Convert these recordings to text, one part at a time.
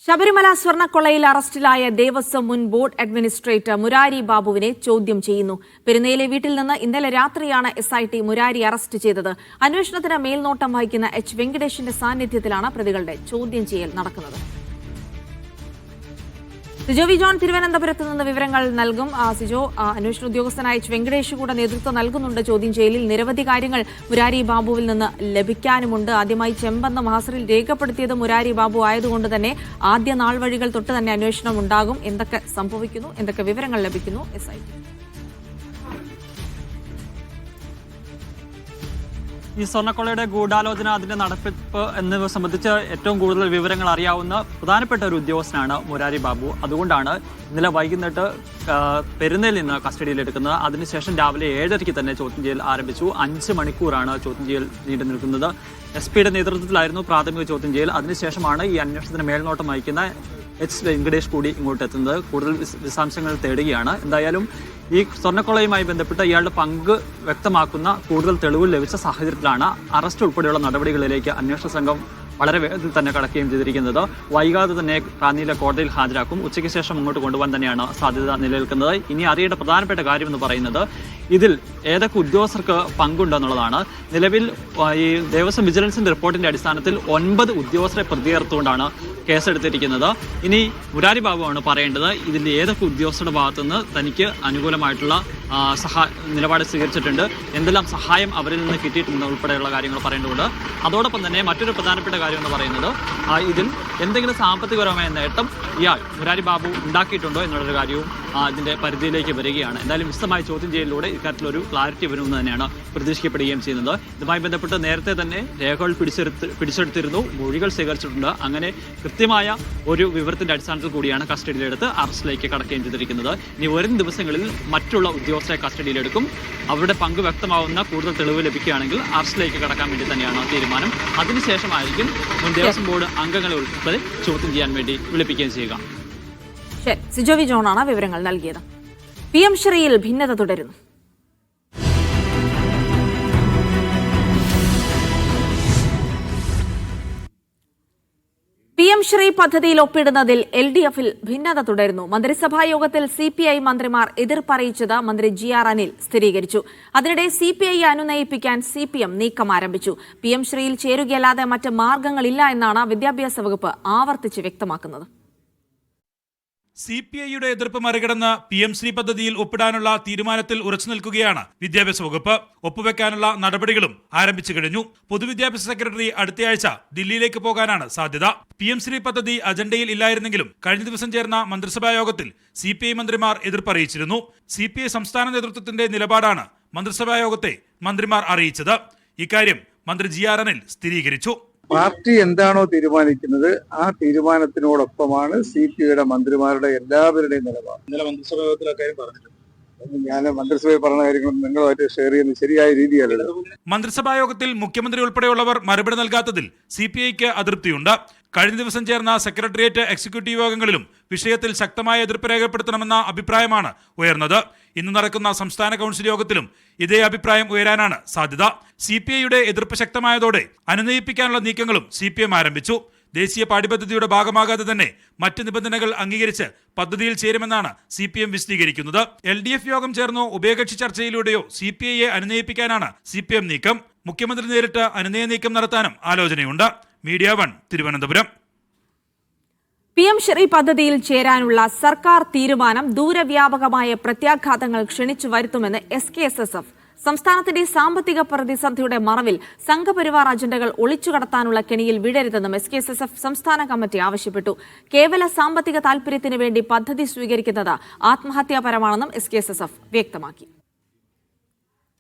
ശബരിമല സ്വർണ്ണക്കൊള്ളയിൽ അറസ്റ്റിലായ ദേവസ്വം മുൻ board administrator Murari ബാബുവിനെ ചോദ്യം ചെയ്യുന്നു. പെരുന്നയിലെ വീട്ടിൽ നിന്ന് ഇന്നലെ രാത്രിയാണ് SIT മുരാരി അറസ്റ്റ് ചെയ്തത്. അന്വേഷണത്തിന് മേൽനോട്ടം വഹിക്കുന്ന H. വെങ്കടേഷിന്റെ സാന്നിധ്യത്തിലാണ് പ്രതികളുടെ ചോദ്യം ചെയ്യൽ നടക്കുന്നത്. സിജോ വി ജോൺ തിരുവനന്തപുരത്ത് നിന്ന് വിവരങ്ങൾ നൽകും. സിജോ, അന്വേഷണ ഉദ്യോഗസ്ഥനായ H. വെങ്കടേഷ് കൂടെ നേതൃത്വം നൽകുന്നുണ്ട് ചോദ്യം ചെയ്യലിൽ. നിരവധി കാര്യങ്ങൾ മുരാരി ബാബുവിൽ നിന്ന് ലഭിക്കാനുമുണ്ട്. ആദ്യമായി ചെമ്പെന്ന മഹസറിൽ രേഖപ്പെടുത്തിയത് മുരാരി ബാബു ആയതുകൊണ്ട് തന്നെ ആദ്യ നാൾ വഴികൾ തൊട്ട് തന്നെ അന്വേഷണം ഉണ്ടാകും. എന്തൊക്കെ സംഭവിക്കുന്നു, എന്തൊക്കെ വിവരങ്ങൾ ലഭിക്കുന്നു SIT? ഈ സ്വർണ്ണക്കൊള്ളയുടെ ഗൂഢാലോചന, അതിന്റെ നടത്തിപ്പ് എന്നിവ സംബന്ധിച്ച് ഏറ്റവും കൂടുതൽ വിവരങ്ങൾ അറിയാവുന്ന പ്രധാനപ്പെട്ട ഒരു ഉദ്യോഗസ്ഥനാണ് മുരാരി ബാബു. അതുകൊണ്ടാണ് ഇന്നലെ വൈകുന്നേരത്ത് പെരുന്നയിൽ നിന്ന് കസ്റ്റഡിയിലെടുക്കുന്നത്. അതിനുശേഷം രാവിലെ 7:30 തന്നെ ചോദ്യം ചെയ്യൽ ആരംഭിച്ചു. 5 മണിക്കൂറാണ് ചോദ്യം ചെയ്യൽ നീണ്ടു നിൽക്കുന്നത്. SP നേതൃത്വത്തിലായിരുന്നു പ്രാഥമിക ചോദ്യം ചെയ്യൽ. അതിനുശേഷമാണ് ഈ അന്വേഷണത്തിന് മേൽനോട്ടം വഹിക്കുന്ന H. വെങ്കടേഷ് കൂടി ഇങ്ങോട്ട് എത്തുന്നത്. കൂടുതൽ വിശദാംശങ്ങൾ തേടുകയാണ്. എന്തായാലും ഈ സ്വർണ്ണക്കൊള്ളയുമായി ബന്ധപ്പെട്ട് ഇയാളുടെ പങ്ക് വ്യക്തമാക്കുന്ന കൂടുതൽ തെളിവുകൾ ലഭിച്ച സാഹചര്യത്തിലാണ് അറസ്റ്റ് ഉൾപ്പെടെയുള്ള നടപടികളിലേക്ക് അന്വേഷണ സംഘം വളരെ വേഗത്തിൽ തന്നെ കടക്കുകയും ചെയ്തിരിക്കുന്നത്. വൈകാതെ തന്നെ റാന്നിയിലെ കോടതിയിൽ ഹാജരാക്കും. ഉച്ചയ്ക്ക് ശേഷം മുന്നോട്ട് കൊണ്ടുപോകാൻ തന്നെയാണ് സാധ്യത നിലനിൽക്കുന്നത്. ഇനി അറിയേണ്ട പ്രധാനപ്പെട്ട കാര്യം എന്ന് പറയുന്നത് ഇതിൽ ഏതൊക്കെ ഉദ്യോഗസ്ഥർക്ക് പങ്കുണ്ടെന്നുള്ളതാണ്. നിലവിൽ ഈ ദേവസ്വം വിജിലൻസിന്റെ റിപ്പോർട്ടിന്റെ അടിസ്ഥാനത്തിൽ 9 ഉദ്യോഗസ്ഥരെ പ്രതിയേർത്തുകൊണ്ടാണ് കേസെടുത്തിരിക്കുന്നത്. ഇനി മുരാരി ബാബുവാണ് പറയേണ്ടത് ഇതിൽ ഏതൊക്കെ ഉദ്യോഗസ്ഥരുടെ ഭാഗത്തുനിന്ന് തനിക്ക് അനുകൂലമായിട്ടുള്ള നിലപാട് സ്വീകരിച്ചിട്ടുണ്ട്, എന്തെല്ലാം സഹായം അവരിൽ നിന്ന് കിട്ടിയിട്ടുണ്ട് ഉൾപ്പെടെയുള്ള കാര്യങ്ങൾ പറയേണ്ടതുണ്ട്. അതോടൊപ്പം തന്നെ മറ്റൊരു പ്രധാനപ്പെട്ട കാര്യം എന്ന് പറയുന്നത് ഇതിൽ എന്തെങ്കിലും സാമ്പത്തികപരമായ നേട്ടം ഇയാൾ മുരാരി ബാബു ഉണ്ടാക്കിയിട്ടുണ്ടോ എന്നുള്ളൊരു കാര്യവും ഇതിന്റെ പരിധിയിലേക്ക് വരികയാണ്. എന്തായാലും വിശദമായ ചോദ്യം ചെയ്യലിലൂടെ ഇക്കാര്യത്തിലൊരു ക്ലാരിറ്റി വരുമെന്ന് തന്നെയാണ് പ്രതീക്ഷിക്കപ്പെടുകയും ചെയ്യുന്നത്. ഇതുമായി ബന്ധപ്പെട്ട് നേരത്തെ തന്നെ രേഖകൾ പിടിച്ചെടുത്തിരുന്നു, മൊഴികൾ സ്വീകരിച്ചിട്ടുണ്ട്. അങ്ങനെ കൃത്യമായ ഒരു വിവരത്തിന്റെ അടിസ്ഥാനത്തിൽ കൂടിയാണ് കസ്റ്റഡിയിലെടുത്ത് അറസ്റ്റിലേക്ക് കടക്കുകയും ചെയ്തിരിക്കുന്നത്. ഇനി വരും ദിവസങ്ങളിൽ മറ്റുള്ള ഉദ്യോഗസ്ഥരെ കസ്റ്റഡിയിലെടുക്കും. അവരുടെ പങ്ക് വ്യക്തമാവുന്ന കൂടുതൽ തെളിവ് ലഭിക്കുകയാണെങ്കിൽ അറസ്റ്റിലേക്ക് കടക്കാൻ വേണ്ടി തന്നെയാണ് തീരുമാനം. അതിനുശേഷമായിരിക്കും മുൻ ദേവസ്വം ബോർഡ് അംഗങ്ങളെ ഉൾപ്പെടെ ചോദ്യം ചെയ്യാൻ വേണ്ടി വിളിപ്പിക്കുകയും ചെയ്യുക. ശരി, സിജോ വി ജോണാണ് വിവരങ്ങൾ നൽകിയത്. PM ശ്രീയിൽ ഭിന്നത തുടരുന്നു. PM ശ്രീ പദ്ധതിയിൽ ഒപ്പിടുന്നതിൽ LDF-ൽ ഭിന്നത തുടരുന്നു. മന്ത്രിസഭാ യോഗത്തിൽ CPI മന്ത്രിമാർ എതിർപ്പറിയിച്ചത് മന്ത്രി GR അനിൽ സ്ഥിരീകരിച്ചു. അതിനിടെ CPI അനുനയിപ്പിക്കാൻ CPM നീക്കം ആരംഭിച്ചു. PM ശ്രീയിൽ ചേരുകയല്ലാതെ മറ്റ് മാർഗങ്ങളില്ല എന്നാണ് വിദ്യാഭ്യാസ വകുപ്പ് ആവർത്തിച്ച് വ്യക്തമാക്കുന്നത്. CPIയുടെ എതിർപ്പ് മറികടന്ന് PM ശ്രീ പദ്ധതിയിൽ ഒപ്പിടാനുള്ള തീരുമാനത്തിൽ ഉറച്ചു നിൽക്കുകയാണ് വിദ്യാഭ്യാസ വകുപ്പ്. ഒപ്പുവെക്കാനുള്ള നടപടികളും ആരംഭിച്ചു കഴിഞ്ഞു. പൊതുവിദ്യാഭ്യാസ സെക്രട്ടറി അടുത്തയാഴ്ച ദില്ലിയിലേക്ക് പോകാനാണ് സാധ്യത. PM ശ്രീ പദ്ധതി അജണ്ടയിൽ ഇല്ലായിരുന്നെങ്കിലും കഴിഞ്ഞ ദിവസം ചേർന്ന മന്ത്രിസഭാ യോഗത്തിൽ CPI മന്ത്രിമാർ എതിർപ്പറിയിച്ചിരുന്നു. CPI സംസ്ഥാന നേതൃത്വത്തിന്റെ നിലപാടാണ് മന്ത്രിസഭാ യോഗത്തെ മന്ത്രിമാർ അറിയിച്ചത്. ഇക്കാര്യം മന്ത്രി GR അനിൽ സ്ഥിരീകരിച്ചു. പാർട്ടി എന്താണോ തീരുമാനിക്കുന്നത് ആ തീരുമാനത്തിനോടൊപ്പമാണ് CPIയുടെ മന്ത്രിമാരുടെ എല്ലാവരുടെയും നിലപാട്. ഇന്നലെ മന്ത്രിസഭാ യോഗത്തിൽ അക്കാര്യം പറഞ്ഞിട്ടുണ്ട്. ഞാൻ മന്ത്രിസഭയിൽ പറഞ്ഞ കാര്യങ്ങൾ നിങ്ങളുമായിട്ട് ഷെയർ ചെയ്യുന്നത് ശരിയായ രീതിയല്ല. മന്ത്രിസഭാ യോഗത്തിൽ മുഖ്യമന്ത്രി ഉൾപ്പെടെയുള്ളവർ മറുപടി നൽകാത്തതിൽ CPIക്ക് അതൃപ്തിയുണ്ട്. കഴിഞ്ഞ ദിവസം ചേർന്ന സെക്രട്ടേറിയറ്റ് എക്സിക്യൂട്ടീവ് യോഗങ്ങളിലും വിഷയത്തിൽ ശക്തമായ എതിർപ്പ് രേഖപ്പെടുത്തണമെന്ന അഭിപ്രായമാണ് ഉയർന്നത്. ഇന്ന് നടക്കുന്ന സംസ്ഥാന കൗൺസിൽ യോഗത്തിലും ഇതേ അഭിപ്രായം ഉയരാനാണ് സാധ്യത. CPIയുടെ എതിർപ്പ് ശക്തമായതോടെ അനുനയിപ്പിക്കാനുള്ള നീക്കങ്ങളും CPM ആരംഭിച്ചു. ദേശീയ പാഠ്യപദ്ധതിയുടെ ഭാഗമാകാതെ തന്നെ മറ്റ് നിബന്ധനകൾ അംഗീകരിച്ച് പദ്ധതിയിൽ ചേരുമെന്നാണ് CPM വിശദീകരിക്കുന്നത്. LDF യോഗം ചേർന്നോ ഉഭയകക്ഷി ചർച്ചയിലൂടെയോ CPIയെ അനുനയിപ്പിക്കാനാണ് CPM നീക്കം. മുഖ്യമന്ത്രി നേരിട്ട് അനുനയ നീക്കം നടത്താനും ആലോചനയുണ്ട്. മീഡിയ 1 തിരുവനന്തപുരം. PM ശ്രീ പദ്ധതിയിൽ ചേരാനുള്ള സർക്കാർ തീരുമാനം ദൂരവ്യാപകമായ പ്രത്യാഘാതങ്ങൾ ക്ഷണിച്ചു വരുത്തുമെന്ന് SKSSF. സംസ്ഥാനത്തിന്റെ സാമ്പത്തിക പ്രതിസന്ധിയുടെ മറവിൽ സംഘപരിവാർ അജണ്ടകൾ ഒളിച്ചുകടത്താനുള്ള കെണിയിൽ വീഴരുതെന്നും SKSSF സംസ്ഥാന കമ്മിറ്റി ആവശ്യപ്പെട്ടു. കേവല സാമ്പത്തിക താൽപര്യത്തിന് വേണ്ടി പദ്ധതി സ്വീകരിക്കുന്നത് ആത്മഹത്യാപരമാണെന്നും SKSSF വ്യക്തമാക്കി.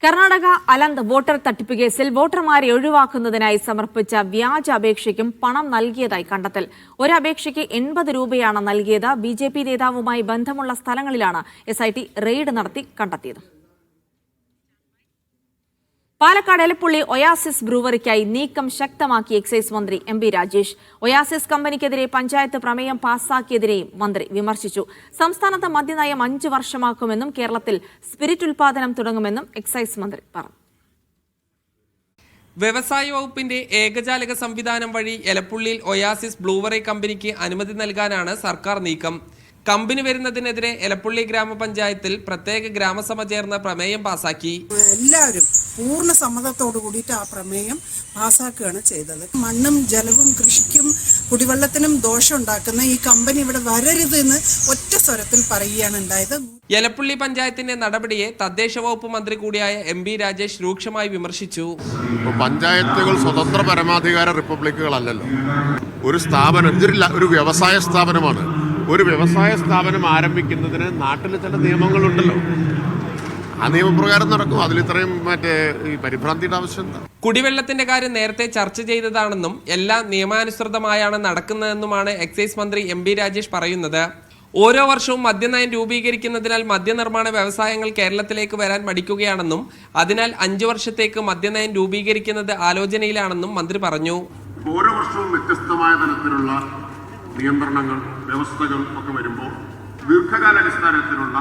കർണാടക അലന്ത് വോട്ടർ തട്ടിപ്പ് കേസിൽ വോട്ടർമാരെ ഒഴിവാക്കുന്നതിനായി സമർപ്പിച്ച വ്യാജ അപേക്ഷയ്ക്കും പണം നൽകിയതായി കണ്ടെത്തൽ. ഒരു അപേക്ഷയ്ക്ക് 80 രൂപയാണ് നൽകിയത്. BJP നേതാവുമായി ബന്ധമുള്ള സ്ഥലങ്ങളിലാണ് SIT റെയ്ഡ് നടത്തി കണ്ടെത്തിയത്. പാലക്കാട് എലപ്പുള്ളി ഒയാസിസ് ബ്രൂവറിക്കായി നീക്കം ശക്തമാക്കി എക്സൈസ് മന്ത്രി MP രാജേഷ്. ഒയാസിസ് കമ്പനിക്കെതിരെ പഞ്ചായത്ത് പ്രമേയം പാസാക്കിയതിനെയും മന്ത്രി വിമർശിച്ചു. സംസ്ഥാനത്ത് മദ്യനയം 5 വർഷമാക്കുമെന്നും കേരളത്തിൽ സ്പിരിറ്റ് ഉൽപാദനം തുടങ്ങുമെന്നും എക്സൈസ് മന്ത്രി പറഞ്ഞു. വ്യവസായ വകുപ്പിന്റെ ഏകജാലക സംവിധാനം വഴി എലപ്പുള്ളിയിൽ ഒയാസിസ് ബ്ലൂവറി കമ്പനിക്ക് അനുമതി നൽകാനാണ് സർക്കാർ നീക്കം. കമ്പനി വരുന്നതിനെതിരെ എലപ്പുള്ളി ഗ്രാമപഞ്ചായത്തിൽ പ്രത്യേക ഗ്രാമസഭ ചേർന്ന് പ്രമേയം പാസാക്കി. എല്ലാവരും പൂർണ്ണ സമ്മതത്തോടു കൂടിയിട്ട് ആ പ്രമേയം പാസാക്കുകയാണ് ചെയ്തത്. മണ്ണും ജലവും കൃഷിക്കും കുടിവെള്ളത്തിനും ദോഷം ഉണ്ടാക്കുന്ന ഈ കമ്പനി ഇവിടെ വരരുത് എന്ന് ഒറ്റ സ്വരത്തിൽ പറയുകയാണ് ഉണ്ടായത്. എലപ്പുള്ളി പഞ്ചായത്തിന്റെ നടപടിയെ തദ്ദേശ വകുപ്പ് മന്ത്രി കൂടിയായ MP രാജേഷ് രൂക്ഷമായി വിമർശിച്ചു. പഞ്ചായത്തുകൾ സ്വതന്ത്ര പരമാധികാര റിപ്പബ്ലിക്കുകളല്ലല്ലോ. ഒരു സ്ഥാപനം, ഒരു വ്യവസായ സ്ഥാപനമാണ്. ഒരു വ്യവസായ സ്ഥാപനം ആരംഭിക്കുന്നതിന് നാട്ടിൽ ചില നിയമങ്ങളുണ്ടല്ലോ. ആ നിയമപ്രകാരം നടക്കും. അതിലിത്രയും ഈ പരിഭ്രാന്തിയുടെ ആവശ്യം എന്താ? കുടിവെള്ളത്തിന്റെ കാര്യം നേരത്തെ ചർച്ച ചെയ്തതാണെന്നും എല്ലാം നിയമാനുസൃതമായാണ് നടക്കുന്നതെന്നുമാണ് എക്സൈസ് മന്ത്രി MP രാജേഷ് പറയുന്നത്. ഓരോ വർഷവും മദ്യനയം രൂപീകരിക്കുന്നതിനാൽ മദ്യനിർമ്മാണ വ്യവസായങ്ങൾ കേരളത്തിലേക്ക് വരാൻ മടിക്കുകയാണെന്നും അതിനാൽ 5 വർഷത്തേക്ക് മദ്യനയം രൂപീകരിക്കുന്നത് ആലോചനയിലാണെന്നും മന്ത്രി പറഞ്ഞു. ഓരോ വർഷവും വ്യത്യസ്തമായ തരത്തിലുള്ള നിയന്ത്രണങ്ങൾ, വ്യവസ്ഥകൾ ഒക്കെ വരുമ്പോൾ ദീർഘകാലാടിസ്ഥാനത്തിലുള്ള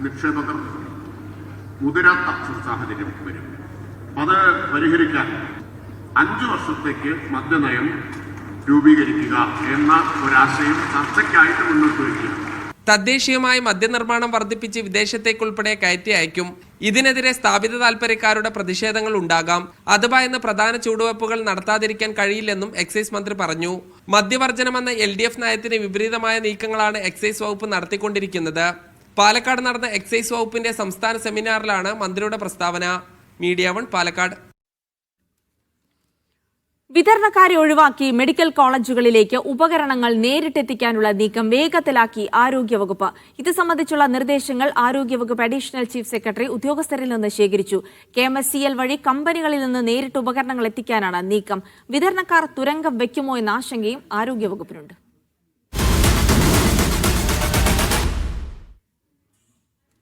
നിക്ഷേപകർ മുതിരാത്ത സാഹചര്യം വരും. അത് പരിഹരിക്കാൻ 5 വർഷത്തേക്ക് മദ്യനയം രൂപീകരിക്കുക എന്ന ഒരാശയം ചർച്ചയ്ക്കായിട്ട് മുന്നോട്ട് വയ്ക്കുക. തദ്ദേശീയമായി മദ്യനിർമ്മാണം വർദ്ധിപ്പിച്ച് വിദേശത്തേക്കുൾപ്പെടെ കയറ്റി അയക്കും. ഇതിനെതിരെ സ്ഥാപിത താൽപര്യക്കാരുടെ പ്രതിഷേധങ്ങൾ ഉണ്ടാകാം. അത് ഭയന്ന് പ്രധാന ചുവടുവയ്പ്പുകൾ നടത്താതിരിക്കാൻ കഴിയില്ലെന്നും എക്സൈസ് മന്ത്രി പറഞ്ഞു. മദ്യവർജനമെന്ന LDF നയത്തിന് വിപരീതമായ നീക്കങ്ങളാണ് എക്സൈസ് വകുപ്പ് നടത്തിക്കൊണ്ടിരിക്കുന്നത്. പാലക്കാട് നടന്ന എക്സൈസ് വകുപ്പിന്റെ സംസ്ഥാന സെമിനാറിലാണ് മന്ത്രിയുടെ പ്രസ്താവന. മീഡിയ 1 പാലക്കാട്. വിതരണക്കാരെ ഒഴിവാക്കി മെഡിക്കൽ കോളേജുകളിലേക്ക് ഉപകരണങ്ങൾ നേരിട്ടെത്തിക്കാനുള്ള നീക്കം വേഗത്തിലാക്കി ആരോഗ്യവകുപ്പ്. ഇത് സംബന്ധിച്ചുള്ള നിർദ്ദേശങ്ങൾ ആരോഗ്യവകുപ്പ് അഡീഷണൽ ചീഫ് സെക്രട്ടറി ഉദ്യോഗസ്ഥരിൽ നിന്ന് ശേഖരിച്ചു. KMSCL വഴി കമ്പനികളിൽ നിന്ന് നേരിട്ട് ഉപകരണങ്ങൾ എത്തിക്കാനാണ് നീക്കം. വിതരണക്കാർ തുരങ്കം വയ്ക്കുമോ എന്ന ആശങ്കയും ആരോഗ്യവകുപ്പിനുണ്ട്.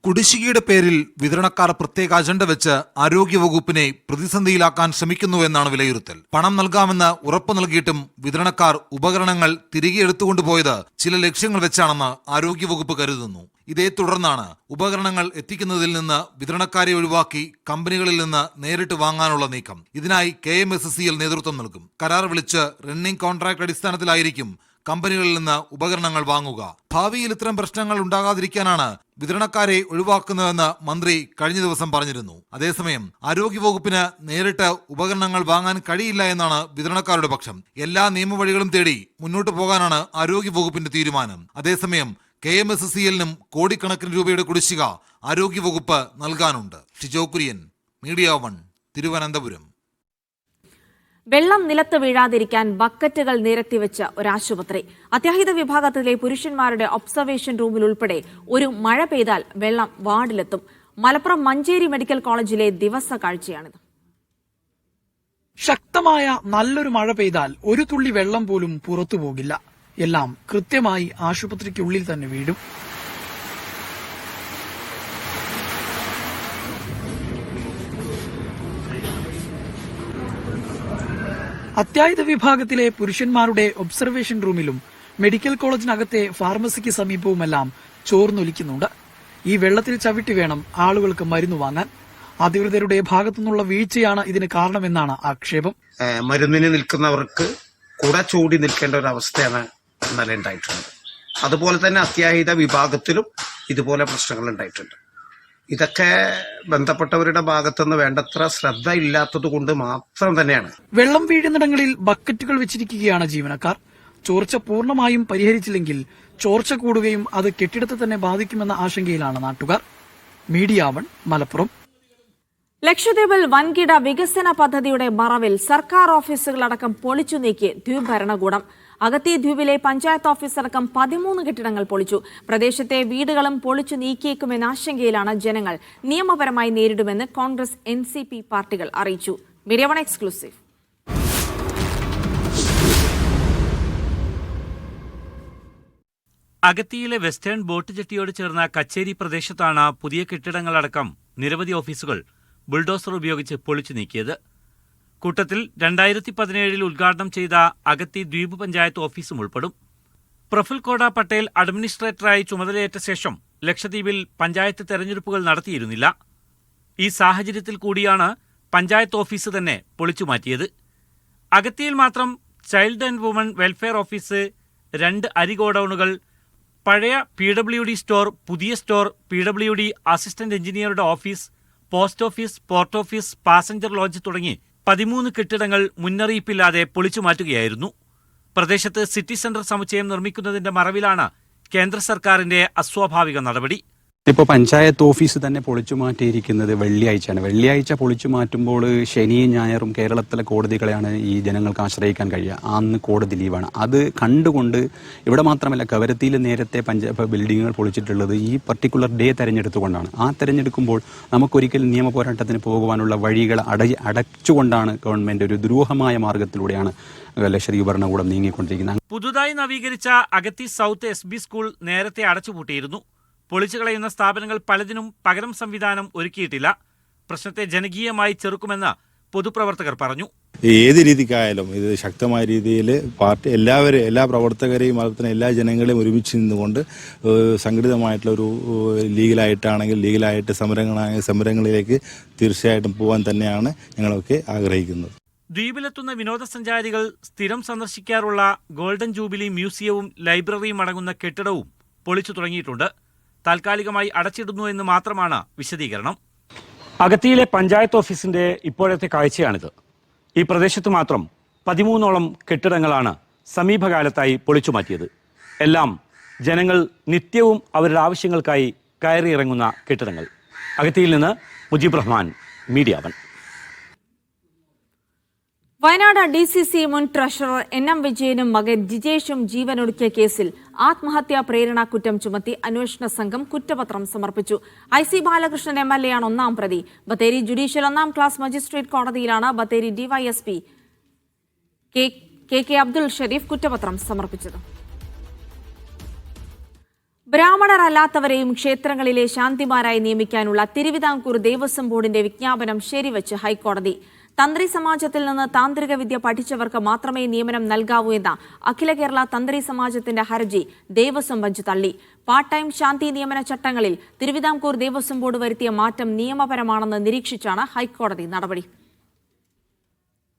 കുടിശ്ശികയുടെ പേരിൽ വിതരണക്കാർ പ്രത്യേക അജണ്ട വെച്ച് ആരോഗ്യവകുപ്പിനെ പ്രതിസന്ധിയിലാക്കാൻ ശ്രമിക്കുന്നുവെന്നാണ് വിലയിരുത്തൽ. പണം നൽകാമെന്ന് ഉറപ്പു നൽകിയിട്ടും വിതരണക്കാർ ഉപകരണങ്ങൾ തിരികെ എടുത്തുകൊണ്ടുപോയത് ചില ലക്ഷ്യങ്ങൾ വെച്ചാണെന്ന് ആരോഗ്യവകുപ്പ് കരുതുന്നു. ഇതേ തുടർന്നാണ് ഉപകരണങ്ങൾ എത്തിക്കുന്നതിൽ നിന്ന് വിതരണക്കാരെ ഒഴിവാക്കി കമ്പനികളിൽ നിന്ന് നേരിട്ട് വാങ്ങാനുള്ള നീക്കം. ഇതിനായി KMSCL നേതൃത്വം നൽകും. കരാർ വിളിച്ച് റണ്ണിംഗ് കോൺട്രാക്ട് അടിസ്ഥാനത്തിലായിരിക്കും കമ്പനികളിൽ നിന്ന് ഉപകരണങ്ങൾ വാങ്ങുക. ഭാവിയിൽ ഇത്തരം പ്രശ്നങ്ങൾ ഉണ്ടാകാതിരിക്കാനാണ് വിതരണക്കാരെ ഒഴിവാക്കുന്നതെന്ന് മന്ത്രി കഴിഞ്ഞ ദിവസം പറഞ്ഞിരുന്നു. അതേസമയം ആരോഗ്യവകുപ്പിന് നേരിട്ട് ഉപകരണങ്ങൾ വാങ്ങാൻ കഴിയില്ല എന്നാണ് വിതരണക്കാരുടെ പക്ഷം. എല്ലാ നിയമവഴികളും തേടി മുന്നോട്ടു പോകാനാണ് ആരോഗ്യവകുപ്പിന്റെ തീരുമാനം. അതേസമയം KMSCL-നും കോടിക്കണക്കിന് രൂപയുടെ കുടിശ്ശിക ആരോഗ്യവകുപ്പ് നൽകാനുണ്ട്. ഷിജോ കുര്യൻ, മീഡിയ 1, തിരുവനന്തപുരം. വെള്ളം നിലത്ത് വീഴാതിരിക്കാൻ ബക്കറ്റുകൾ നിരത്തിവെച്ച ഒരാശുപത്രി. അത്യാഹിത വിഭാഗത്തിലെ പുരുഷന്മാരുടെ ഒബ്സർവേഷൻ റൂമിൽ ഉൾപ്പെടെ ഒരു മഴ പെയ്താൽ വെള്ളം വാർഡിലെത്തും. മലപ്പുറം മഞ്ചേരി മെഡിക്കൽ കോളേജിലെ ദിവസ കാഴ്ചയാണിത്. ശക്തമായ നല്ലൊരു മഴ പെയ്താൽ ഒരു തുള്ളി വെള്ളം പോലും പുറത്തു പോകില്ല. എല്ലാം കൃത്യമായി ആശുപത്രിക്കുള്ളിൽ തന്നെ വീഴും. അത്യാഹിത വിഭാഗത്തിലെ പുരുഷന്മാരുടെ ഒബ്സർവേഷൻ റൂമിലും മെഡിക്കൽ കോളേജിനകത്തെ ഫാർമസിക്ക് സമീപവുമെല്ലാം ചോർന്നൊലിക്കുന്നുണ്ട്. ഈ വെള്ളത്തിൽ ചവിട്ടി വേണം ആളുകൾക്ക് മരുന്ന് വാങ്ങാൻ. അധികൃതരുടെ ഭാഗത്തുനിന്നുള്ള വീഴ്ചയാണ് ഇതിന് കാരണമെന്നാണ് ആക്ഷേപം. മരുന്നിന് നിൽക്കുന്നവർക്ക് കുട ചൂടി നിൽക്കേണ്ട ഒരു അവസ്ഥയാണ് ഇന്നലെ ഉണ്ടായിട്ടുള്ളത്. അതുപോലെ തന്നെ അത്യാഹിത വിഭാഗത്തിലും ഇതുപോലെ പ്രശ്നങ്ങൾ ഉണ്ടായിട്ടുണ്ട്. ഇതൊക്കെ ബന്ധപ്പെട്ടവരുടെ ഭാഗത്തുനിന്ന് വേണ്ടത്ര ശ്രദ്ധ ഇല്ലാത്തത് കൊണ്ട് മാത്രം തന്നെയാണ്. വെള്ളം വീഴുന്നിടങ്ങളിൽ ബക്കറ്റുകൾ വെച്ചിരിക്കുകയാണ് ജീവനക്കാർ. ചോർച്ച പൂർണ്ണമായും പരിഹരിച്ചില്ലെങ്കിൽ ചോർച്ച കൂടുകയും അത് കെട്ടിടത്തെ തന്നെ ബാധിക്കുമെന്ന ആശങ്കയിലാണ് നാട്ടുകാർ. മീഡിയ 1 മലപ്പുറം. ലക്ഷദ്വീപിൽ വൻകിട വികസന പദ്ധതിയുടെ മറവിൽ സർക്കാർ ഓഫീസുകളടക്കം പൊളിച്ചു നീക്കി ദ്വീപ് ഭരണകൂടം. അഗത്തി ദ്വീപിലെ പഞ്ചായത്ത് ഓഫീസടക്കം 13 കെട്ടിടങ്ങൾ പൊളിച്ചു. പ്രദേശത്തെ വീടുകളും പൊളിച്ചു നീക്കിയേക്കുമെന്ന ആശങ്കയിലാണ് ജനങ്ങൾ. നിയമപരമായി നേരിടുമെന്ന് കോൺഗ്രസ് NCP പാർട്ടികൾ അറിയിച്ചു. Media 1 exclusive. അഗത്തിയിലെ വെസ്റ്റേൺ ബോട്ട് ജെട്ടിയോട് ചേർന്ന കച്ചേരി പ്രദേശത്താണ് പുതിയ കെട്ടിടങ്ങളടക്കം നിരവധി ഓഫീസുകൾ ബുൾഡോസർ ഉപയോഗിച്ച് പൊളിച്ചു നീക്കിയത്. കൂട്ടത്തിൽ 2017 ഉദ്ഘാടനം ചെയ്ത അഗത്തി ദ്വീപ് പഞ്ചായത്ത് ഓഫീസും ഉൾപ്പെടും. പ്രഫുൽ കോട പട്ടേൽ അഡ്മിനിസ്ട്രേറ്ററായി ചുമതലയേറ്റ ശേഷം ലക്ഷദ്വീപിൽ പഞ്ചായത്ത് തെരഞ്ഞെടുപ്പുകൾ നടത്തിയിരുന്നില്ല. ഈ സാഹചര്യത്തിൽ കൂടിയാണ് പഞ്ചായത്ത് ഓഫീസ് തന്നെ പൊളിച്ചുമാറ്റിയത്. അഗത്തിയിൽ മാത്രം child and woman welfare office, 2 അരി ഗോഡൌണുകൾ, പഴയ PWD സ്റ്റോർ, പുതിയ സ്റ്റോർ, PWD അസിസ്റ്റന്റ് എഞ്ചിനീയറുടെ office, post office, port office, passenger lodge തുടങ്ങി 13 കെട്ടിടങ്ങൾ മുന്നറിയിപ്പില്ലാതെ പൊളിച്ചുമാറ്റുകയായിരുന്നു. പ്രദേശത്ത് സിറ്റി സെന്റർ സമുച്ചയം നിർമ്മിക്കുന്നതിന്റെ മറവിലാണ് കേന്ദ്ര സർക്കാരിന്റെ അസ്വാഭാവിക നടപടി. ഇപ്പോൾ പഞ്ചായത്ത് ഓഫീസ് തന്നെ പൊളിച്ചു മാറ്റിയിരിക്കുന്നത് വെള്ളിയാഴ്ചയാണ്. വെള്ളിയാഴ്ച പൊളിച്ചു മാറ്റുമ്പോൾ ശനിയും ഞായറും കേരളത്തിലെ കോടതികളെയാണ് ഈ ജനങ്ങൾക്ക് ആശ്രയിക്കാൻ കഴിയുക. അന്ന് കോടതി ലീവാണ്. അത് കണ്ടുകൊണ്ട് ഇവിടെ മാത്രമല്ല, കവരത്തിയിൽ നേരത്തെ ബിൽഡിങ്ങുകൾ പൊളിച്ചിട്ടുള്ളത് ഈ പർട്ടിക്കുലർ ഡേ തെരഞ്ഞെടുത്തുകൊണ്ടാണ്. ആ തെരഞ്ഞെടുക്കുമ്പോൾ നമുക്കൊരിക്കലും നിയമ പോരാട്ടത്തിന് പോകുവാനുള്ള വഴികൾ അടച്ചുകൊണ്ടാണ് ഗവൺമെന്റ് ഒരു ദ്രോഹമായ മാർഗത്തിലൂടെയാണ് ലക്ഷദ്വീപ് ഭരണകൂടം നീങ്ങിക്കൊണ്ടിരിക്കുന്നത്. പുതുതായി നവീകരിച്ച അഗത്തി സൗത്ത് SB സ്കൂൾ നേരത്തെ അടച്ചുപൂട്ടിയിരുന്നു. പൊളിച്ചു കളയുന്ന സ്ഥാപനങ്ങൾ പലതിനും പകരം സംവിധാനം ഒരുക്കിയിട്ടില്ല. പ്രശ്നത്തെ ജനകീയമായി ചെറുക്കുമെന്ന് പൊതുപ്രവർത്തകർ പറഞ്ഞു. ഏത് രീതിക്കായാലും ഇത് ശക്തമായ രീതിയിൽ പാർട്ടി എല്ലാ പ്രവർത്തകരെയും അതുപോലെ എല്ലാ ജനങ്ങളെയും ഒരുമിച്ച് നിന്നുകൊണ്ട് സംഘടിതമായിട്ടുള്ള ഒരു ലീഗലായിട്ട് സമരങ്ങളിലേക്ക് തീർച്ചയായിട്ടും പോകാൻ തന്നെയാണ് ഞങ്ങളൊക്കെ ആഗ്രഹിക്കുന്നത്. ദ്വീപിലെത്തുന്ന വിനോദസഞ്ചാരികൾ സ്ഥിരം സന്ദർശിക്കാറുള്ള ഗോൾഡൻ ജൂബിലി മ്യൂസിയവും ലൈബ്രറിയും അടങ്ങുന്ന കെട്ടിടവും പൊളിച്ചു തുടങ്ങിയിട്ടുണ്ട്. താൽക്കാലികമായി അടച്ചിടുന്നു എന്ന് മാത്രമാണ് വിശദീകരണം. അഗത്തിയിലെ പഞ്ചായത്ത് ഓഫീസിന്റെ ഇപ്പോഴത്തെ കാഴ്ചയാണിത്. ഈ പ്രദേശത്ത് മാത്രം 13ഓളം കെട്ടിടങ്ങളാണ് സമീപകാലത്തായി പൊളിച്ചു മാറ്റിയത്. എല്ലാം ജനങ്ങൾ നിത്യവും അവരുടെ ആവശ്യങ്ങൾക്കായി കയറിയിറങ്ങുന്ന കെട്ടിടങ്ങൾ. അഗത്തിയിൽ നിന്ന് മുജീബ് റഹ്മാൻ, മീഡിയ 1. വയനാട് DCC മുൻ ട്രഷറർ NM വിജയനും മകൻ ജിജേഷും ജീവനൊടുക്കിയ കേസിൽ ആത്മഹത്യാ പ്രേരണ കുറ്റം ചുമത്തി അന്വേഷണ സംഘം കുറ്റപത്രം സമർപ്പിച്ചു. IC ബാലകൃഷ്ണൻ MLA ആണ് ഒന്നാം പ്രതി. ബത്തേരി ജുഡീഷ്യൽ 1ാം ക്ലാസ് മജിസ്ട്രേറ്റ് കോടതിയിലാണ് ബത്തേരി DYSP KK അബ്ദുൾ ഷരീഫ് കുറ്റപത്രം സമർപ്പിച്ചത്. ബ്രാഹ്മണരല്ലാത്തവരെയും ക്ഷേത്രങ്ങളിലെ ശാന്തിമാരായി നിയമിക്കാനുള്ള തിരുവിതാംകൂർ ദേവസ്വം ബോർഡിന്റെ വിജ്ഞാപനം ശരിവച്ച് ഹൈക്കോടതി. തന്ത്രി സമാജത്തിൽ നിന്ന് താന്ത്രിക വിദ്യ പഠിച്ചവർക്ക് മാത്രമേ നിയമനം നൽകാവൂ എന്ന അഖില കേരള തന്ത്രി സമാജത്തിന്റെ ഹർജി ദേവസ്വം ബെഞ്ച് തള്ളി. പാർട്ട് ടൈം ശാന്തി നിയമന ചട്ടങ്ങളിൽ തിരുവിതാംകൂർ ദേവസ്വം ബോർഡ് വരുത്തിയ മാറ്റം നിയമപരമാണെന്ന് നിരീക്ഷിച്ചാണ് ഹൈക്കോടതി നടപടി.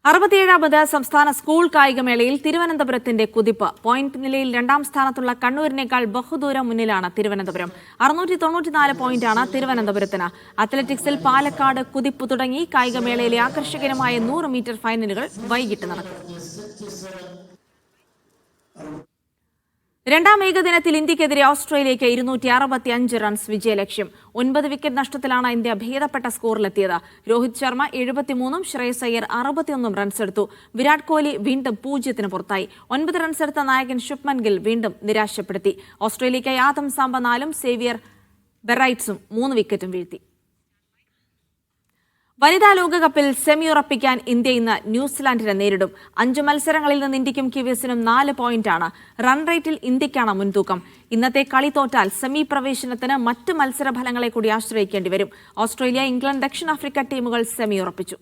67ാമത് സംസ്ഥാന സ്കൂൾ കായികമേളയിൽ തിരുവനന്തപുരത്തിന്റെ കുതിപ്പ്. പോയിന്റ് നിലയിൽ 2ാം സ്ഥാനത്തുള്ള കണ്ണൂരിനേക്കാൾ ബഹുദൂരം മുന്നിലാണ് തിരുവനന്തപുരം. 694 പോയിന്റാണ് തിരുവനന്തപുരത്തിന്. അത്ലറ്റിക്സിൽ പാലക്കാട് കുതിപ്പ് തുടങ്ങി. കായികമേളയിലെ ആകർഷകരമായ 100 മീറ്റർ ഫൈനലുകൾ വൈകിട്ട് നടക്കും. 2ാം ഏകദിനത്തിൽ ഇന്ത്യക്കെതിരെ ഓസ്ട്രേലിയയ്ക്ക് 265 റൺസ് വിജയലക്ഷ്യം. 9 വിക്കറ്റ് നഷ്ടത്തിലാണ് ഇന്ത്യ ഭേദപ്പെട്ട സ്കോറിലെത്തിയത്. രോഹിത് ശർമ്മ 73ഉം ശ്രേയസ് അയ്യർ 61 റൺസെടുത്തു. വിരാട് കോഹ്ലി വീണ്ടും 0-ന് പുറത്തായി. 9 റൺസെടുത്ത നായകൻ ശുഭ്മൻ ഗിൽ വീണ്ടും നിരാശപ്പെടുത്തി. ഓസ്ട്രേലിയയ്ക്കായി ആദം സാംബ 4ഉം സേവിയർ ബെറൈറ്റ്സും 3 വിക്കറ്റും വീഴ്ത്തി. വനിതാ ലോകകപ്പിൽ സെമി ഉറപ്പിക്കാൻ ഇന്ത്യ ഇന്ന് ന്യൂസിലാൻഡിനെ നേരിടും. 5 മത്സരങ്ങളിൽ നിന്ന് ഇന്ത്യക്കും കിവീസിനും 4 പോയിന്റാണ്. റൺ റേറ്റിൽ ഇന്ത്യക്കാണ് മുൻതൂക്കം. ഇന്നത്തെ കളി തോറ്റാൽ സെമി പ്രവേശനത്തിന് മറ്റ് മത്സരഫലങ്ങളെ കൂടി ആശ്രയിക്കേണ്ടി വരും. ഓസ്ട്രേലിയ, ഇംഗ്ലണ്ട്, ദക്ഷിണാഫ്രിക്ക ടീമുകൾ സെമി ഉറപ്പിച്ചു.